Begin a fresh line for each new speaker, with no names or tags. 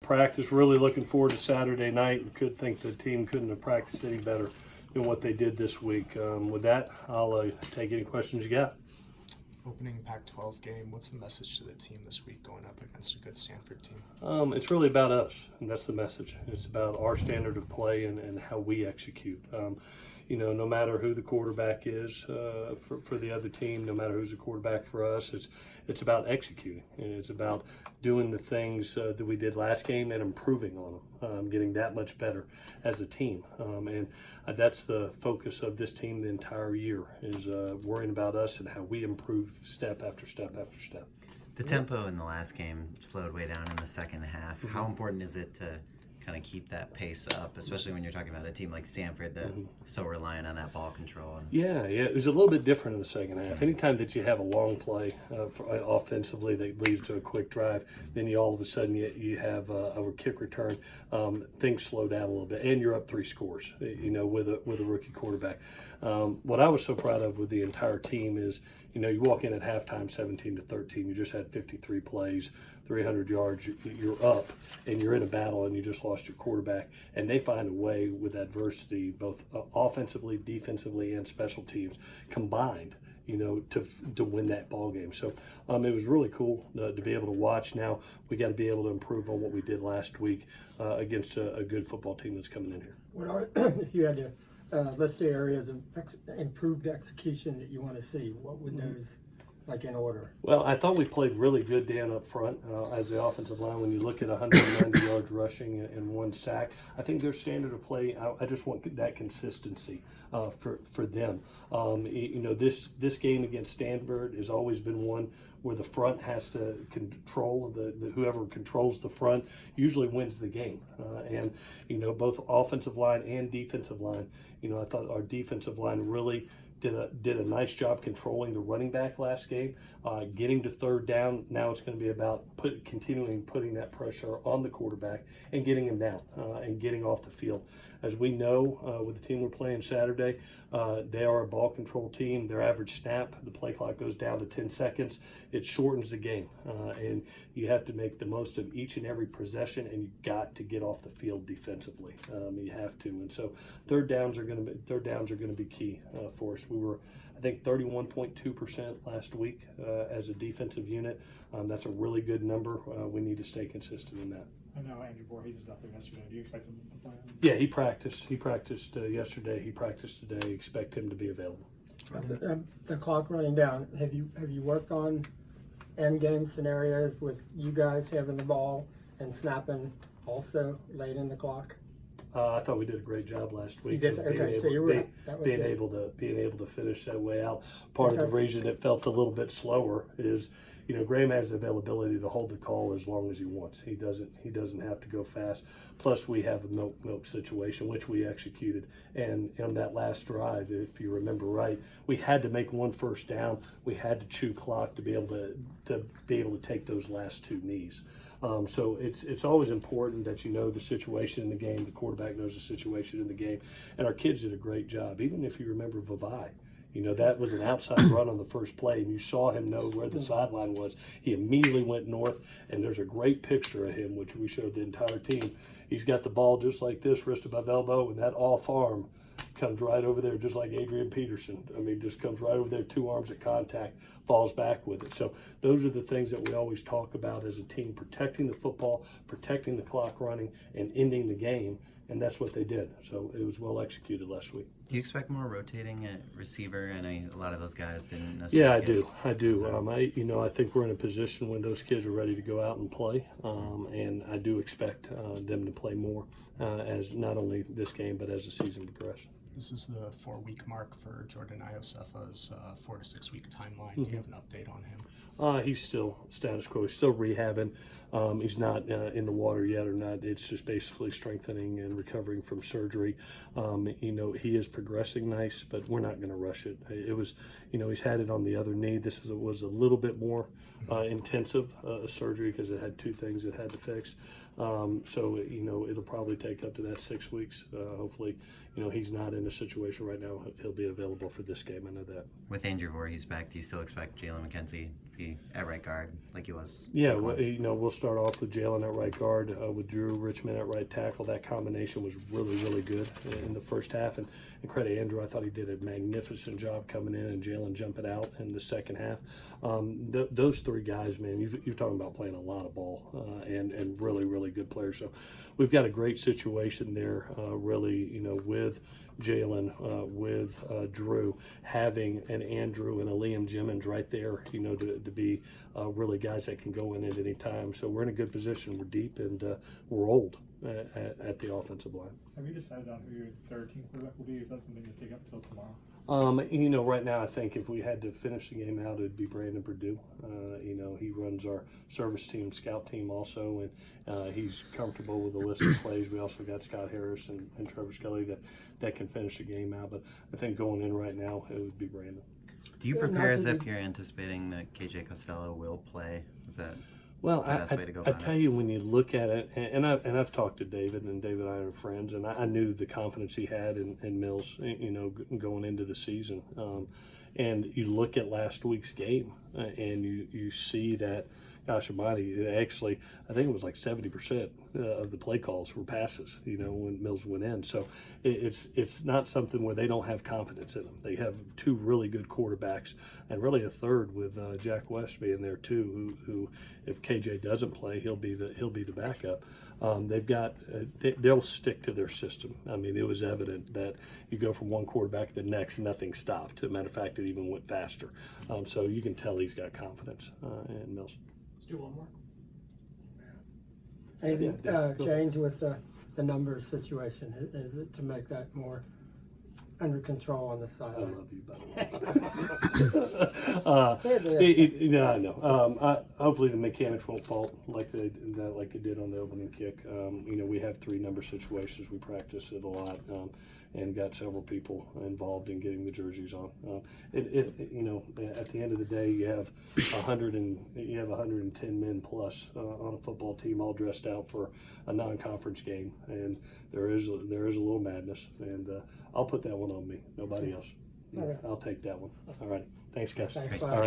practice. Really looking forward to Saturday night. We could think the team couldn't have practiced any better than what they did this week. With that, I'll take any questions you got.
Opening Pac-12 game, what's the message to the team this week going up against a good Stanford team?
It's really about us, and that's the message. It's about our standard of play and how we execute. No matter who the quarterback is for the other team, no matter who's the quarterback for us, it's about executing. And it's about doing the things that we did last game and improving on them, getting that much better as a team. And that's the focus of this team the entire year, is worrying about us and how we improve step after step after step.
The tempo in the last game slowed way down in the second half. How important is it to kind of keep that pace up, especially when you're talking about a team like Stanford that's so reliant on that ball control?
Yeah, it was a little bit different in the second half. Anytime that you have a long play offensively that leads to a quick drive, then all of a sudden you have a kick return, things slow down a little bit, and you're up 3 scores, with a rookie quarterback. What I was so proud of with the entire team is, you walk in at halftime 17-13, you just had 53 plays, 300 yards, you're up, and you're in a battle, and you just lost your quarterback, and they find a way with adversity, both offensively, defensively, and special teams combined, to win that ball game. So it was really cool to be able to watch. Now we got to be able to improve on what we did last week against a good football team that's coming in here.
What are, if you had to list the areas of improved execution that you want to see, what would those, like, in order?
Well, I thought we played really good, Dan, up front as the offensive line. When you look at 190 yards rushing and 1 sack, I think their standard of play, I just want that consistency for them. This game against Stanford has always been one where the front has to control, whoever controls the front usually wins the game. And both offensive line and defensive line, I thought our defensive line really did a nice job controlling the running back last game, getting to third down. Now it's going to be about continuing putting that pressure on the quarterback and getting him down and getting off the field. As we know, with the team we're playing Saturday, they are a ball control team. Their average snap, the play clock goes down to 10 seconds. It shortens the game, and you have to make the most of each and every possession, and you got to get off the field defensively. You have to, and so third downs are going to be key for us. We were, I think, 31.2% last week as a defensive unit. That's a really good number. We need to stay consistent in that.
I know Andrew Voorhees was out there yesterday. Do you expect him to play?
Yeah, he practiced. He practiced yesterday. He practiced today. Expect him to be available.
The clock running down. Have you worked on end game scenarios with you guys having the ball and snapping also late in the clock?
I thought we did a great job last week.
You did? Okay, so you were right.
Being able to finish that way out. Part of the reason it felt a little bit slower is, Graham has the availability to hold the call as long as he wants. He doesn't have to go fast. Plus, we have a milk situation, which we executed. And on that last drive, if you remember right, we had to make 1 first down. We had to chew clock to be able to take those last 2 knees. So it's always important that you know the situation in the game. The quarterback knows the situation in the game, and our kids did a great job. Even if you remember Vavai, that was an outside run on the first play, and you saw him know where the sideline was. He immediately went north, and there's a great picture of him, which we showed the entire team. He's got the ball just like this, wrist above elbow, and that off arm comes right over there, just like Adrian Peterson. Just comes right over there, 2 arms at contact, falls back with it. So those are the things that we always talk about as a team: protecting the football, protecting the clock running, and ending the game. And that's what they did. So it was well executed last week.
Do you expect more rotating at receiver? I know a lot of those guys didn't necessarily.
Yeah, I do. I think we're in a position when those kids are ready to go out and play, and I do expect them to play more as not only this game but as the season progresses.
This is the 4-week mark for Jordan Iosefa's 4 to 6 week timeline. Do you have an update on him?
He's still status quo. He's still rehabbing. He's not in the water yet or not. It's just basically strengthening and recovering from surgery. He is progressing nice, but we're not going to rush it. It was, he's had it on the other knee. This was a little bit more intensive surgery because it had 2 things it had to fix. So it'll probably take up to that 6 weeks. Hopefully, he's not in a situation right now. He'll be available for this game. I know that.
With Andrew Voorhees back, do you still expect Jalen McKenzie be at right guard like he was.
Yeah,
week one?
we'll start off with Jalen at right guard, with Drew Richmond at right tackle. That combination was really, really good in the first half. And credit Andrew, I thought he did a magnificent job coming in, and Jalen jumping out in the second half. Those three guys, man, you're talking about playing a lot of ball and really, really good players. So we've got a great situation there, really, with Jalen, with Drew, having an Andrew and a Liam Jimmons right there, to be really guys that can go in at any time. So we're in a good position. We're deep and we're old at the offensive line.
Have you decided on who your third team quarterback will be? Is that something you take up until tomorrow?
Right now I think if we had to finish the game out, it'd be Brandon Purdue. He runs our service team, scout team also, and he's comfortable with the list of plays. We also got Scott Harris and Trevor Scully that can finish the game out. But I think going in right now, it would be Brandon.
Do you prepare as if you're anticipating that KJ Costello will play? Is that
Well,
the best way to go
I
about
tell
it?
you, when you look at it, and I've talked to David, and David and I are friends, and I knew the confidence he had in Mills, going into the season. And you look at last week's game, and you see that, gosh almighty, actually, I think it was like 70% of the play calls were passes, when Mills went in. So it's not something where they don't have confidence in them. They have two really good quarterbacks, and really a third with Jack West being there too, who if KJ doesn't play, he'll be the backup. They'll stick to their system. I mean, it was evident that you go from one quarterback to the next, nothing stopped. As a matter of fact, it even went faster. So you can tell he's got confidence in Mills.
Let's do one more.
Anything
Yeah, Dave,
change with the numbers situation? Is it to make that more under control on the
I
sideline?
love you, buddy. I know. Hopefully the mechanics won't fault like it did on the opening kick. We have 3 number situations. We practice it a lot, and got several people involved in getting the jerseys on. At the end of the day, you have 110 men plus on a football team, all dressed out for a non-conference game, and there is a little madness, and I'll put that one on me. Nobody else.
Okay.
I'll take that one. All right. Thanks, guys.
Thanks,
All
Bob.
right.